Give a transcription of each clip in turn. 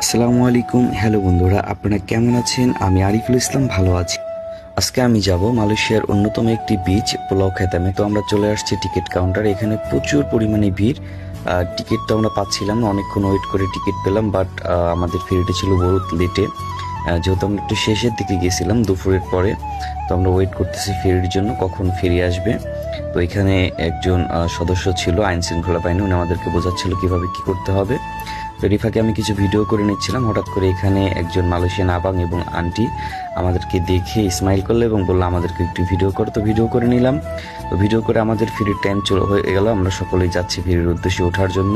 আসসালামু আলাইকুম। হ্যালো বন্ধুরা, আপনারা কেমন আছেন? আমি আরিফুল ইসলাম ভালো আছি। আজকে আমি যাব মালয়েশিয়ার অন্যতম একটি বিচ পোলাও খেতামে। তো আমরা চলে আসছি টিকিট কাউন্টার। এখানে প্রচুর পরিমাণে ভিড়। টিকিট তো আমরা পাচ্ছিলাম না, অনেকক্ষণ ওয়েট করে টিকিট পেলাম, বাট আমাদের ফেরিটি ছিল বহুত লেটে। যেহেতু আমরা একটু শেষের দিকে গেছিলাম দুপুরের পরে, তো আমরা ওয়েট করতেছি ফেরির জন্য কখন ফেরি আসবে। তো এখানে একজন সদস্য ছিল আইন শৃঙ্খলা বাহিনী, উনি আমাদেরকে বোঝাচ্ছিল কিভাবে কি করতে হবে। তো এর ফাঁকে আমি কিছু ভিডিও করে নিচ্ছিলাম। হঠাৎ করে এখানে একজন মালয়েশিয়ান আবাং এবং আন্টি আমাদেরকে দেখে স্মাইল করলো এবং বললো আমাদেরকে একটু ভিডিও করো। তো ভিডিও করে নিলাম। তো ভিডিও করে আমাদের ফেরির টাইম হয়ে গেল। আমরা সকলেই যাচ্ছি ফেরির উদ্দেশ্যে ওঠার জন্য।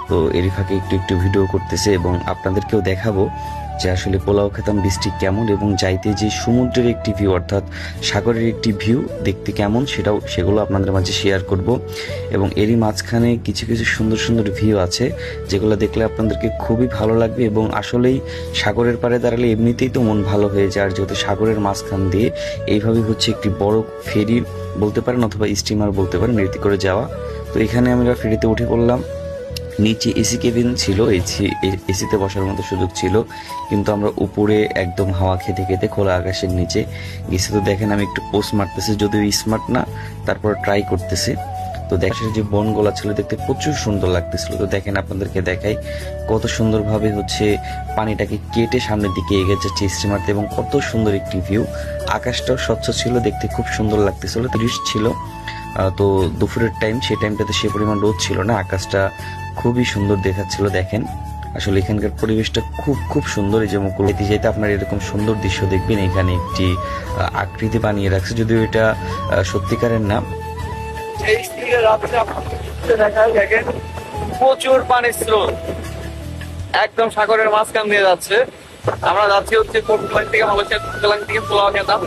তো এর ফাঁকে একটু একটু ভিডিও করতেছে এবং আপনাদেরকেও দেখাবো যে আসলে পোলাও খেতাম বৃষ্টি কেমন এবং যাইতে যে সমুদ্রের একটি ভিউ অর্থাৎ সাগরের একটি ভিউ দেখতে কেমন সেগুলো আপনাদের মাঝে শেয়ার করব। এবং এরই মাঝখানে কিছু কিছু সুন্দর সুন্দর ভিউ আছে যেগুলো দেখলে আপনাদেরকে খুবই ভালো লাগবে। এবং আসলেই সাগরের পাড়ে দাঁড়ালে এমনিতেই তো মন ভালো হয়ে যায়, আর যেহেতু সাগরের মাঝখান দিয়ে এইভাবে হচ্ছে একটি বড় ফেরি বলতে পারেন অথবা স্টিমার বলতে পারেন এতে করে যাওয়া। তো এখানে আমরা ফেরিতে উঠে পড়লাম। নিচে এসি কেবিন ছিল, এসিতে বসার মতো সুযোগ ছিল, কিন্তু আমরা উপরে একদম হাওয়া খেতে খেতে খোলা আকাশের নিচে গেছি। তো দেখেন আমি একটু পোস্ট মারতেছি, যদিও স্মার্ট না, তারপর ট্রাই করতেছি। তো দেখেন যে বনগোলা ছিল, দেখতে প্রচুর সুন্দর লাগতেছিল। তো দেখেন আপনাদেরকে দেখাই কত সুন্দরভাবে হচ্ছে পানিটাকে কেটে সামনের দিকে এগিয়ে যাচ্ছে স্টিমারতে, এবং কত সুন্দর একটি ভিউ। আকাশটাও স্বচ্ছ ছিল, দেখতে খুব সুন্দর লাগতেছিল। 30 ছিল, তো দুপুরের টাইম, সেই টাইমটাতে সে পরিমাণ রোদ ছিল না, আকাশটা খুবই সুন্দর দেখাচ্ছিল। দেখেন আসলে এখানকার পরিবেশটা খুব খুব সুন্দর। এই যে মুকুল যেতে যেতে আপনার এরকম সুন্দর দৃশ্য দেখবেন। এখানে একটি আকৃতি বানিয়ে রাখছে, যদিও এটা সত্যিকারের না। প্রচুর পানির স্রোত একদম সাগরের মাঝখান দিয়ে যাচ্ছে। আমরা যাচ্ছি হচ্ছে কোটলাং থেকে, মালয়েশিয়ার কোটলাং থেকে পোলাও খেতাম।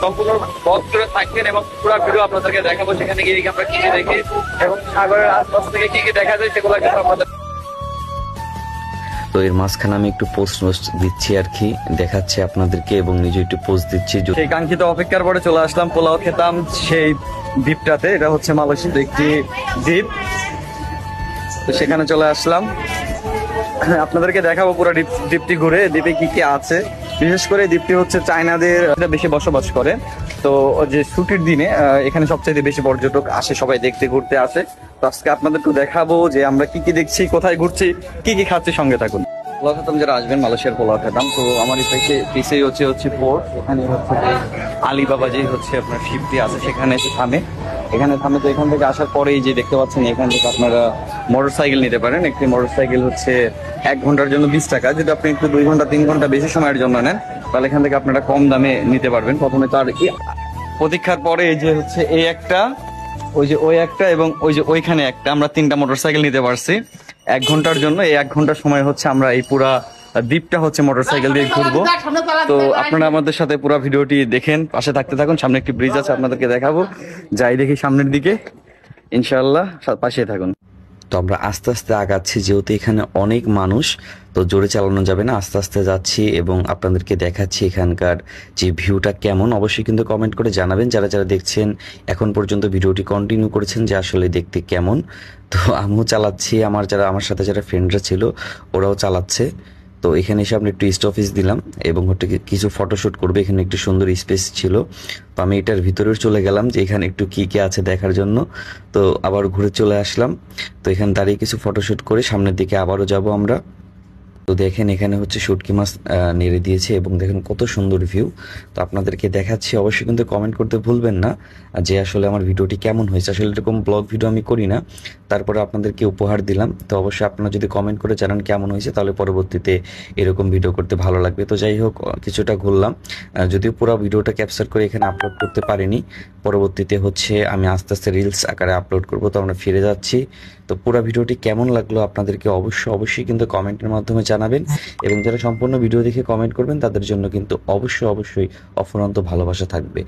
সম্পূর্ণ বক করে থাকবেন এবং পুরো ভিডিও আপনাদেরকে দেখাবো সেখানে গিয়ে আমরা কি কি দেখি এবং সাগরের আশপাশ থেকে কি কি দেখা যায় সেগুলো কিন্তু আপনাদের। তো এর মাঝখানে আমি একটু পোস্ট দিচ্ছি আর কি, দেখাচ্ছে আপনাদেরকে এবং নিজে একটু পোস্ট দিচ্ছি। সেই কাঙ্ক্ষিত অপেক্ষার পরে চলে আসলাম পোলাও খেতাম সেই দ্বীপটাতে। এটা হচ্ছে মালয়েশিয়ার একটি দ্বীপ, তো সেখানে চলে আসলাম। আপনাদেরকে দেখাবো পুরো দ্বীপটি ঘুরে, দ্বীপে কি কি আছে। বিশেষ করে দ্বীপটি হচ্ছে চায়নাদের বেশি বসবাস করে। তো যে ছুটির দিনে এখানে সবচেয়ে বেশি পর্যটক আসে, সবাই দেখতে ঘুরতে আসে। তো আজকে আপনাদেরকে দেখাবো যে আমরা কি কি দেখছি, কোথায় ঘুরছি, কি কি খাচ্ছি। সঙ্গে থাকুন। পোলাও খেতাম যারা আসবেন, মালয়েশিয়ার পোলাও খেতাম। তো আমার পিছিয়ে হচ্ছে পোর্ট। এখানে হচ্ছে আলিবাবা যে হচ্ছে আপনার শিপটি আছে সেখানে থামে। তো এখান থেকে আসার পরেই যে দেখতে পাচ্ছেন এখান থেকে আপনারা মোটরসাইকেল নিতে পারেন। একটি মোটরসাইকেল হচ্ছে 1 ঘন্টার জন্য 20 টাকা। যদি আপনি একটু 2 ঘন্টা 3 ঘন্টা বেশি সময়ের জন্য নেন তাহলে এখান থেকে আপনারা কম দামে নিতে পারবেন। প্রথমে তার প্রতীক্ষার পরে এই যে হচ্ছে এই একটা, ওই একটা এবং ওই যে ওইখানে একটা, আমরা 3টা মোটরসাইকেল নিতে পারছি 1 ঘন্টার জন্য। এই 1 ঘন্টার সময় হচ্ছে আমরা এই পুরা দ্বীপটা হচ্ছে মোটরসাইকেল দিয়ে ঘুরবো। তো আপনারা আমাদের সাথে পুরো ভিডিওটি দেখেন, পাশে থাকতে থাকুন। সামনে একটি ব্রিজ আছে, আপনাদেরকে দেখাবো। যাই দেখি সামনের দিকে, ইনশাআল্লাহ পাশে থাকুন। তো আমরা আস্তে আস্তে আগাচ্ছি, যেহেতু এখানে অনেক মানুষ, তো জোরে চালানো যাবে না, আস্তে আস্তে যাচ্ছি এবং আপনাদেরকে দেখাচ্ছি এখানকার যে ভিউটা কেমন। অবশ্যই কিন্তু কমেন্ট করে জানাবেন যারা যারা দেখছেন এখন পর্যন্ত ভিডিওটি কন্টিনিউ করেছেন যে আসলে দেখতে কেমন। তো আমিও চালাচ্ছি, আমার সাথে যারা ফ্রেন্ডরা ছিল ওরাও চালাচ্ছে। তো এখানে এসে আমরা একটু স্টপেজ দিলাম এবং কিছু ফটোশুট করবে। এখানে একটু সুন্দর স্পেস ছিল, তো আমি এটার ভিতরেও চলে গেলাম যে এখানে একটু কি কি আছে দেখার জন্য। তো আবার ঘুরে চলে আসলাম। তো এখানে দাঁড়িয়ে কিছু ফটোশুট করে সামনের দিকে আবারও যাব আমরা। তো দেখেন এখানে হচ্ছে শুটকি মাছ নেড়ে দিয়েছে এবং দেখেন কত সুন্দর ভিউ। তো আপনাদেরকে দেখাচ্ছি, অবশ্যই কিন্তু কমেন্ট করতে ভুলবেন না যে আসলে আমার ভিডিওটি কেমন হয়েছে। আসলে এরকম ব্লগ ভিডিও আমি করি না, তারপরে আপনাদেরকে উপহার দিলাম। তো অবশ্যই আপনারা যদি কমেন্ট করে জানান কেমন হয়েছে তাহলে পরবর্তীতে এরকম ভিডিও করতে ভালো লাগবে। তো যাই হোক, কিছুটা ঘুরলাম, যদিও পুরো ভিডিওটা ক্যাপচার করে এখানে আপলোড করতে পারিনি। পরবর্তীতে হচ্ছে আমি আস্তে আস্তে রিলস আকারে আপলোড করব। তো আমরা ফিরে যাচ্ছি। তো পুরো ভিডিওটি কেমন লাগলো আপনাদেরকে অবশ্যই কিন্তু কমেন্টের মাধ্যমে জানাবেন, এবং যারা সম্পূর্ণ ভিডিও দেখে কমেন্ট করবেন তাদের জন্য কিন্তু অবশ্যই অফুরন্ত ভালোবাসা থাকবে।